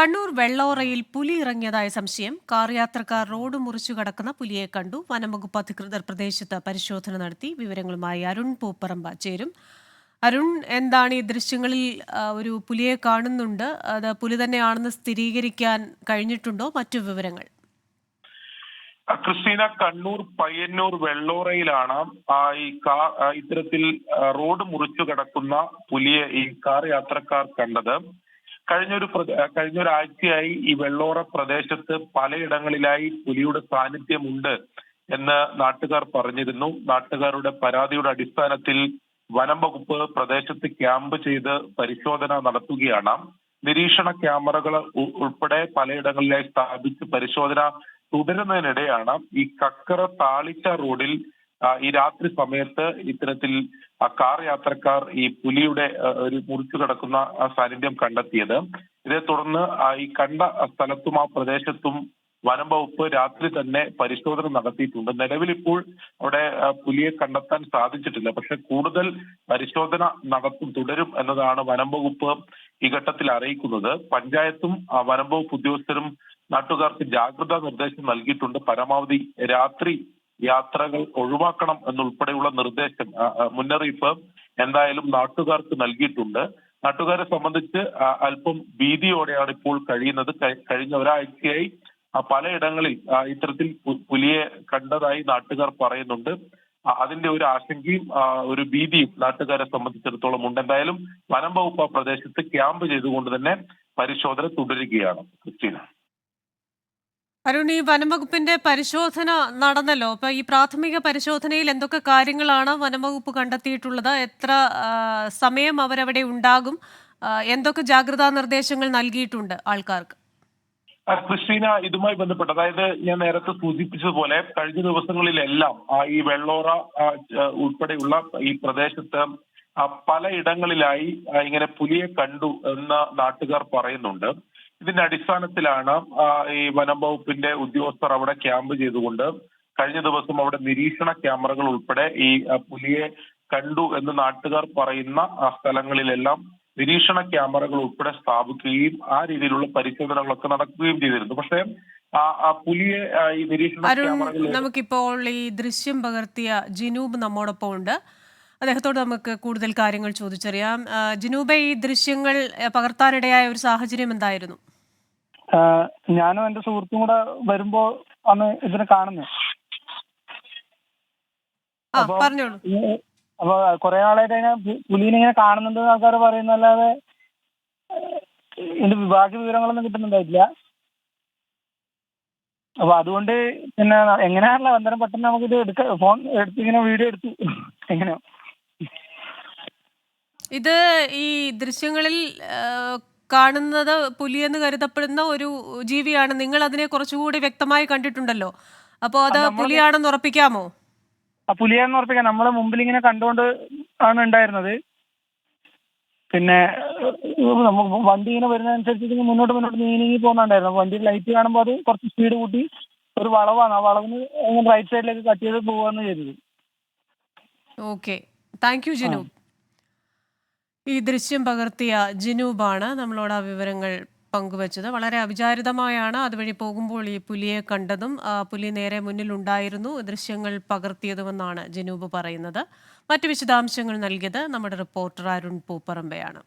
കണ്ണൂർ വെള്ളോറയിൽ പുലി ഇറങ്ങിയതായ സംശയം. കാർ യാത്രക്കാർ റോഡ് മുറിച്ചു കടക്കുന്ന പുലിയെ കണ്ടു. വനംവകുപ്പ് അധികൃതർ പ്രദേശത്ത് പരിശോധന നടത്തി. വിവരങ്ങളുമായി അരുൺ പൂപ്പറമ്പ ചേരും. അരുൺ, എന്താണ് ഈ ദൃശ്യങ്ങളിൽ ഒരു പുലിയെ കാണുന്നുണ്ട്, അത് പുലി തന്നെയാണെന്ന് സ്ഥിരീകരിക്കാൻ കഴിഞ്ഞിട്ടുണ്ടോ? മറ്റു വിവരങ്ങൾ? ക്രിസ്റ്റീന, കണ്ണൂർ പയ്യന്നൂർ വെള്ളോറയിലാണ് ഇത്തരത്തിൽ റോഡ് മുറിച്ചു കടക്കുന്ന പുലിയെ ഈ കാർ യാത്രക്കാർ കണ്ടത്. കഴിഞ്ഞൊരാഴ്ചയായി ഈ വെള്ളോറ പ്രദേശത്ത് പലയിടങ്ങളിലായി പുലിയുടെ സാന്നിധ്യമുണ്ട് എന്ന് നാട്ടുകാർ പറഞ്ഞിരുന്നു. നാട്ടുകാരുടെ പരാതിയുടെ അടിസ്ഥാനത്തിൽ വനം വകുപ്പ് പ്രദേശത്ത് ക്യാമ്പ് ചെയ്ത് പരിശോധന നടത്തുകയാണ്. നിരീക്ഷണ ക്യാമറകൾ ഉൾപ്പെടെ പലയിടങ്ങളിലായി സ്ഥാപിച്ച് പരിശോധന തുടരുന്നതിനിടെയാണ് ഈ കക്കറ താളിച്ച റോഡിൽ ഈ രാത്രി സമയത്ത് ഇത്തരത്തിൽ കാർ യാത്രക്കാർ ഈ പുലിയുടെ ഒരു മുറിച്ചു കിടക്കുന്ന സാന്നിധ്യം കണ്ടെത്തിയത്. ഇതേ തുടർന്ന് ഈ കണ്ട സ്ഥലത്തും ആ പ്രദേശത്തും വനം വകുപ്പ് രാത്രി തന്നെ പരിശോധന നടത്തിയിട്ടുണ്ട്. നിലവിൽ ഇപ്പോൾ അവിടെ പുലിയെ കണ്ടെത്താൻ സാധിച്ചിട്ടില്ല. പക്ഷെ കൂടുതൽ പരിശോധന തുടരും എന്നതാണ് വനം വകുപ്പ് ഈ ഘട്ടത്തിൽ അറിയിക്കുന്നത്. പഞ്ചായത്തും വനം വകുപ്പ് ഉദ്യോഗസ്ഥരും നാട്ടുകാർക്ക് ജാഗ്രതാ നിർദ്ദേശം നൽകിയിട്ടുണ്ട്. പരമാവധി രാത്രി യാത്രകൾ ഒഴിവാക്കണം എന്നുൾപ്പെടെയുള്ള മുന്നറിയിപ്പ് എന്തായാലും നാട്ടുകാർക്ക് നൽകിയിട്ടുണ്ട്. നാട്ടുകാരെ സംബന്ധിച്ച് അല്പം ഭീതിയോടെയാണ് ഇപ്പോൾ കഴിയുന്നത്. കഴിഞ്ഞ ഒരാഴ്ചയായി പലയിടങ്ങളിൽ ഇത്തരത്തിൽ പുലിയെ കണ്ടതായി നാട്ടുകാർ പറയുന്നുണ്ട്. അതിന്റെ ഒരു ആശങ്കയും ഒരു ഭീതിയും നാട്ടുകാരെ സംബന്ധിച്ചിടത്തോളം ഉണ്ട്. എന്തായാലും വനം വകുപ്പ് ആ പ്രദേശത്ത് ക്യാമ്പ് ചെയ്തുകൊണ്ട് തന്നെ പരിശോധന തുടരുകയാണ്. ക്രിസ്റ്റീന, അരുൺ, ഈ വനംവകുപ്പിന്റെ പരിശോധന നടന്നല്ലോ. അപ്പൊ ഈ പ്രാഥമിക പരിശോധനയിൽ എന്തൊക്കെ കാര്യങ്ങളാണ് വനംവകുപ്പ് കണ്ടെത്തിയിട്ടുള്ളത്? എത്ര സമയം അവരവിടെ ഉണ്ടാകും? എന്തൊക്കെ ജാഗ്രതാ നിർദ്ദേശങ്ങൾ നൽകിയിട്ടുണ്ട് ആൾക്കാർക്ക്? ക്രിസ്റ്റീന, ഇതുമായി ബന്ധപ്പെട്ട്, അതായത് ഞാൻ നേരത്തെ സൂചിപ്പിച്ചതുപോലെ കഴിഞ്ഞ ദിവസങ്ങളിലെല്ലാം ഈ വെള്ളോറ ഉൾപ്പെടെയുള്ള ഈ പ്രദേശത്ത് പലയിടങ്ങളിലായി ഇങ്ങനെ പുലിയെ കണ്ടു എന്ന് നാട്ടുകാർ പറയുന്നുണ്ട്. ഇതിന്റെ അടിസ്ഥാനത്തിലാണ് ഈ വനം വകുപ്പിന്റെ ഉദ്യോഗസ്ഥർ അവിടെ ക്യാമ്പ് ചെയ്തുകൊണ്ട് കഴിഞ്ഞ ദിവസം അവിടെ നിരീക്ഷണ ക്യാമറകൾ ഉൾപ്പെടെ ഈ പുലിയെ കണ്ടു എന്ന് നാട്ടുകാർ പറയുന്ന സ്ഥലങ്ങളിലെല്ലാം നിരീക്ഷണ ക്യാമറകൾ ഉൾപ്പെടെ സ്ഥാപിക്കുകയും ആ രീതിയിലുള്ള പരിശോധനകളൊക്കെ നടക്കുകയും ചെയ്തിരുന്നു. പക്ഷേ ആ പുലിയെ ഈ നിരീക്ഷണ ക്യാമറകൾ... നമുക്കിപ്പോൾ ഈ ദൃശ്യം പകർത്തിയ ജിനൂബ് നമ്മോടൊപ്പം ഉണ്ട്. അദ്ദേഹത്തോട് നമുക്ക് കൂടുതൽ കാര്യങ്ങൾ ചോദിച്ചറിയാം. ജിനൂബെ, ഈ ദൃശ്യങ്ങൾ പകർത്താനിടയായ ഒരു സാഹചര്യം എന്തായിരുന്നു? ഞാനും എന്റെ സുഹൃത്തും കൂടെ വരുമ്പോ ആണ് ഇതിനെ കാണുന്നത്. അപ്പൊ കുറെ ആളായിട്ട് പുലിനെ ഇങ്ങനെ കാണുന്നുണ്ട് ആൾക്കാർ പറയുന്നല്ലാതെ ഇതിന്റെ ബാക്കി വിവരങ്ങളൊന്നും കിട്ടുന്നുണ്ടായിട്ടില്ല. അപ്പൊ അതുകൊണ്ട് പിന്നെ എങ്ങനെയാണല്ലോ അന്നേരം പെട്ടെന്ന് നമുക്ക് ഫോൺ എടുത്ത് ഇങ്ങനെ വീഡിയോ എടുത്തു. എങ്ങനെയോ ഇത് ഈ ദൃശ്യങ്ങളിൽ കാണുന്നത് പുലിയെന്ന് കരുതപ്പെടുന്ന ഒരു ജീവിയാണ്. നിങ്ങൾ അതിനെ കുറച്ചുകൂടി വ്യക്തമായി കണ്ടിട്ടുണ്ടല്ലോ. അപ്പോൾ അത് പുലിയാണെന്ന് ഉറപ്പിക്കാമോ? പുലിയാണെന്ന് ഉറപ്പിക്കാം. നമ്മളെ മുമ്പിൽ ഇങ്ങനെ കണ്ടുകൊണ്ട് ആണ് ഉണ്ടായിരുന്നത്. പിന്നെ വണ്ടി ഇങ്ങനെ വരുന്നതനുസരിച്ച് മുന്നോട്ട് നീങ്ങി പോകുന്നുണ്ടായിരുന്നു. വണ്ടിയുടെ ലൈറ്റ് കാണുമ്പോൾ അത് കുറച്ച് സ്പീഡ് കൂട്ടി ഒരു വളവാണ്. ആ വളവിന് റൈറ്റ് സൈഡിലേക്ക് കട്ട് ചെയ്ത് പോവാന്ന് ചെയ്തത്. Okay, thank you Jinoob. ഈ ദൃശ്യം പകർത്തിയ ജിനൂബാണ് നമ്മളോട് ആ വിവരങ്ങൾ പങ്കുവച്ചത്. വളരെ അവിചാരിതമായാണ് അതുവഴി പോകുമ്പോൾ ഈ പുലിയെ കണ്ടതും പുലി നേരെ മുന്നിലുണ്ടായിരുന്നു ദൃശ്യങ്ങൾ പകർത്തിയതുമെന്നാണ് ജിനൂബ് പറയുന്നത്. മറ്റു വിശദാംശങ്ങൾ നൽകിയത് നമ്മുടെ റിപ്പോർട്ടർ അരുൺ പൂപ്പറമ്പയാണ്.